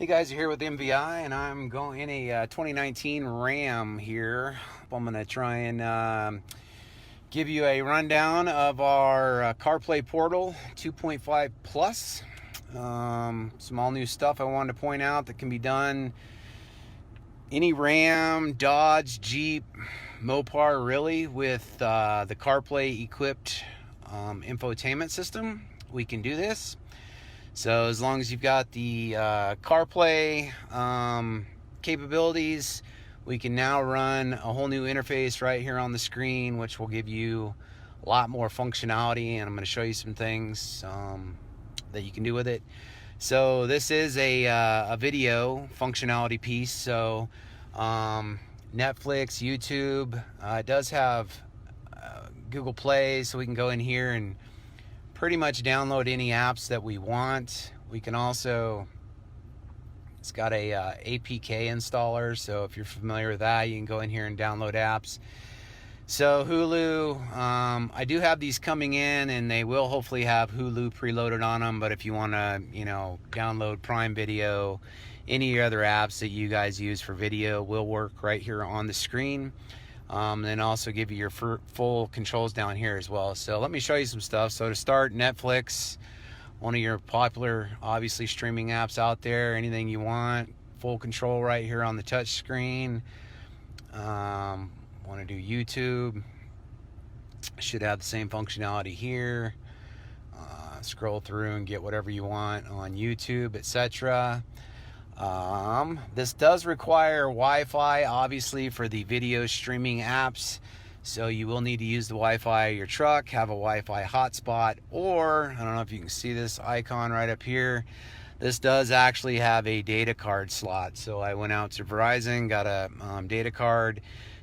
Hey guys, you're here with MVI, and I'm going in a 2019 Ram here. I'm going to try and give you a rundown of our CarPlay Portal 2.5 Plus. Some all new stuff I wanted to point out that can be done any Ram, Dodge, Jeep, Mopar really with the CarPlay equipped infotainment system. We can do this. So as long as you've got the CarPlay capabilities, we can now run a whole new interface right here on the screen, which will give you a lot more functionality, and I'm going to show you some things that you can do with it. So this is a video functionality piece. So Netflix, YouTube, it does have Google Play, so we can go in here and pretty much download any apps that we want. We can also, it's got a APK installer, so if you're familiar with that, you can go in here and download apps. So Hulu, I do have these coming in, and they will hopefully have Hulu preloaded on them, but if you want to, download Prime Video, any other apps that you guys use for video will work right here on the screen. And also give you your full controls down here as well. So let me show you some stuff. So to start, Netflix, one of your popular, obviously, streaming apps out there. Anything you want, full control right here on the touch screen. Want to do YouTube, should have the same functionality here. Scroll through and get whatever you want on YouTube, etc. This does require Wi-Fi, obviously, for the video streaming apps. So you will need to use the Wi-Fi of your truck, have a Wi-Fi hotspot, or, I don't know if you can see this icon right up here. This does actually have a data card slot. So I went out to Verizon, got a data card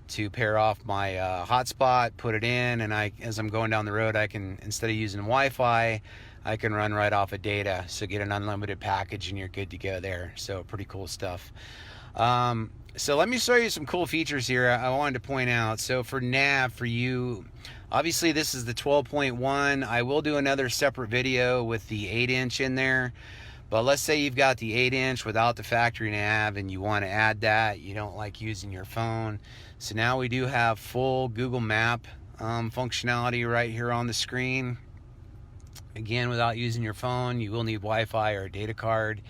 to pair off my hotspot, put it in, and as I'm going down the road, I can, instead of using Wi-Fi, I can run right off of data, so get an unlimited package and you're good to go there. So pretty cool stuff. So let me show you some cool features here I wanted to point out. So for nav, for you, obviously this is the 12.1. I will do another separate video with the 8-inch in there. But let's say you've got the 8-inch without the factory nav and you want to add that. You don't like using your phone. So now we do have full Google Map functionality right here on the screen. Again, without using your phone, you will need Wi-Fi or a data card.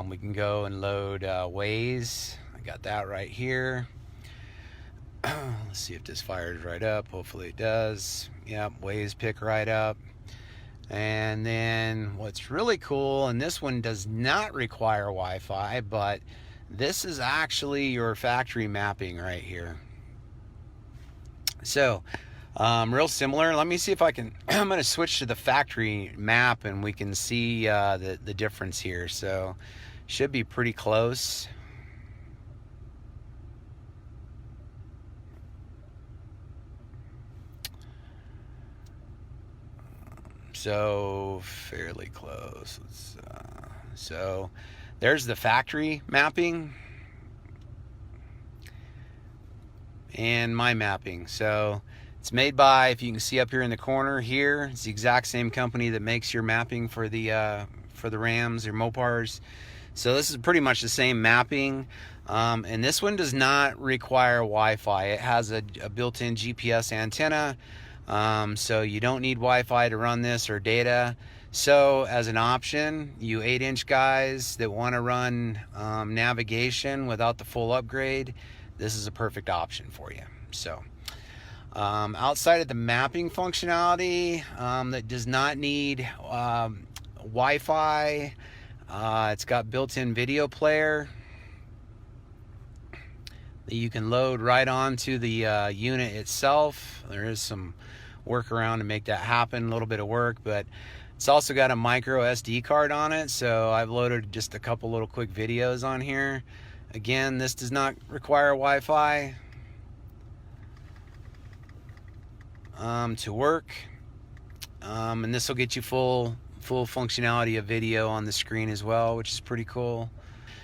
We can go and load Waze. I got that right here. Let's see if this fires right up. Hopefully it does. Yep, Waze pick right up. And then what's really cool, and this one does not require Wi-Fi, but this is actually your factory mapping right here. So real similar. Let me see if I can, I'm going to switch to the factory map and we can see the difference here. So should be pretty close. So fairly close. So there's the factory mapping and my mapping. So it's made by, if you can see up here in the corner here, it's the exact same company that makes your mapping for the Rams or Mopars. So this is pretty much the same mapping. And this one does not require Wi-Fi. It has a built-in GPS antenna. So you don't need Wi-Fi to run this or data. So as an option, you 8-inch guys that want to run navigation without the full upgrade, this is a perfect option for you. So outside of the mapping functionality that does not need Wi-Fi, it's got built-in video player that you can load right onto the unit itself. There is some workaround to make that happen, a little bit of work, but it's also got a micro SD card on it, so I've loaded just a couple little quick videos on here. Again, this does not require Wi-Fi to work, and this will get you full functionality of video on the screen as well, which is pretty cool.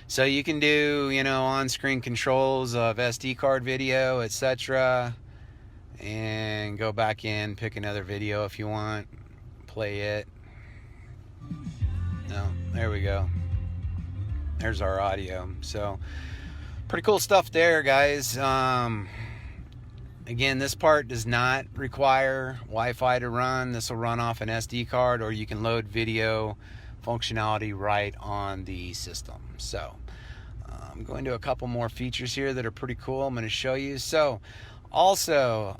So you can do, on-screen controls of SD card video, etc., and go back in, pick another video if you want, play it. No, there we go. There's our audio. So pretty cool stuff there, guys. Again, this part does not require Wi-Fi to run. This will run off an SD card, or you can load video functionality right on the system. So I'm going to a couple more features here that are pretty cool. I'm going to show you. So also,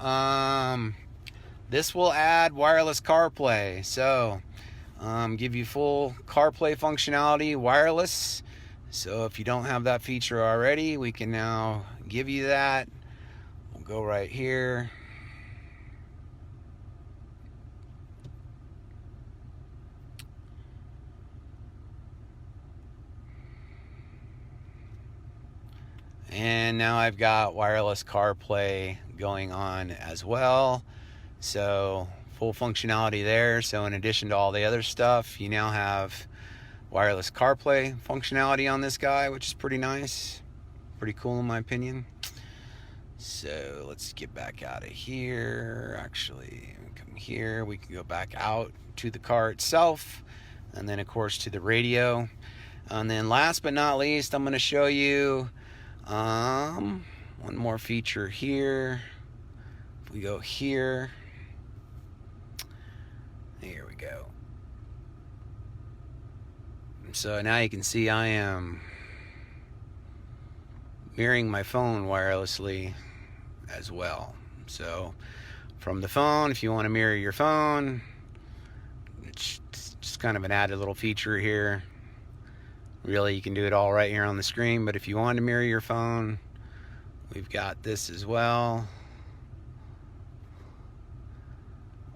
this will add wireless CarPlay. So give you full CarPlay functionality wireless. So if you don't have that feature already, we can now give you that. We'll go right here. And now I've got wireless CarPlay going on as well. So full functionality there. So in addition to all the other stuff, you now have wireless CarPlay functionality on this guy, which is pretty nice. Pretty cool in my opinion. So let's get back out of here. Actually, come here. We can go back out to the car itself. And then of course to the radio. And then last but not least, I'm going to show you one more feature here. If we go here, here we go. So now you can see I am mirroring my phone wirelessly as well. So from the phone, if you want to mirror your phone, it's just kind of an added little feature here. Really, you can do it all right here on the screen, but if you want to mirror your phone, we've got this as well.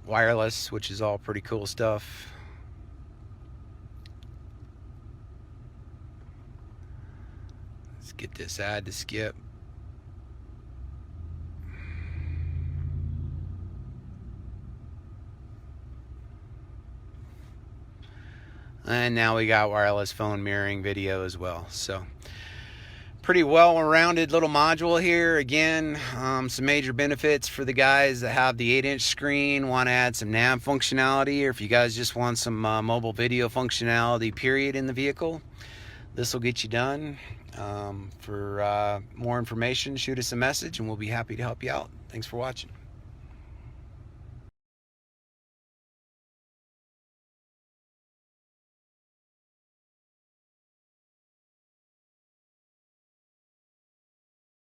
Wireless, which is all pretty cool stuff. Let's get this ad to skip. And now we got wireless phone mirroring video as well. So pretty well-rounded little module here. Again, some major benefits for the guys that have the 8-inch screen, want to add some nav functionality, or if you guys just want some mobile video functionality period in the vehicle, this will get you done. For more information, shoot us a message and we'll be happy to help you out. Thanks for watching.